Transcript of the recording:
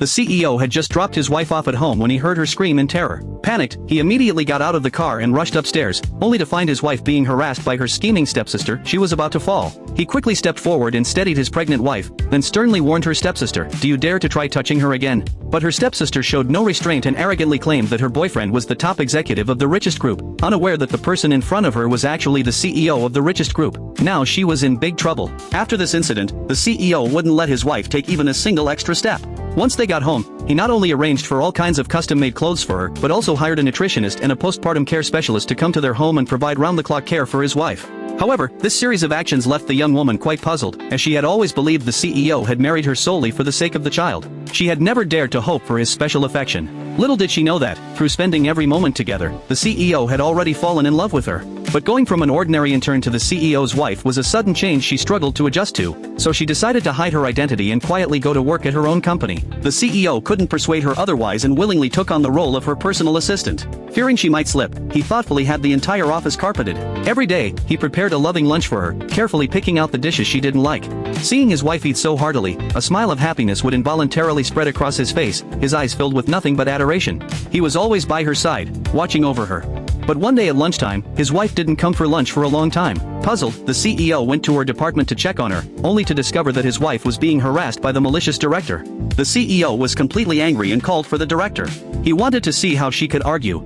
The CEO had just dropped his wife off at home when he heard her scream in terror. Panicked, he immediately got out of the car and rushed upstairs, only to find his wife being harassed by her scheming stepsister. She was about to fall. He quickly stepped forward and steadied his pregnant wife, then sternly warned her stepsister, "Do you dare to try touching her again?" But her stepsister showed no restraint and arrogantly claimed that her boyfriend was the top executive of the richest group, unaware that the person in front of her was actually the CEO of the richest group. Now she was in big trouble. After this incident, the CEO wouldn't let his wife take even a single extra step. Once they got home, he not only arranged for all kinds of custom-made clothes for her, but also hired a nutritionist and a postpartum care specialist to come to their home and provide round-the-clock care for his wife. However, this series of actions left the young woman quite puzzled, as she had always believed the CEO had married her solely for the sake of the child. She had never dared to hope for his special affection. Little did she know that, through spending every moment together, the CEO had already fallen in love with her. But going from an ordinary intern to the CEO's wife was a sudden change she struggled to adjust to, so she decided to hide her identity and quietly go to work at her own company. The CEO couldn't persuade her otherwise and willingly took on the role of her personal assistant. Fearing she might slip, he thoughtfully had the entire office carpeted. Every day, he prepared a loving lunch for her, carefully picking out the dishes she didn't like. Seeing his wife eat so heartily, a smile of happiness would involuntarily spread across his face, his eyes filled with nothing but adoration. He was always by her side, watching over her. But one day at lunchtime, his wife didn't come for lunch for a long time. Puzzled, the CEO went to her department to check on her, only to discover that his wife was being harassed by the malicious director. The CEO was completely angry and called for the director. He wanted to see how she could argue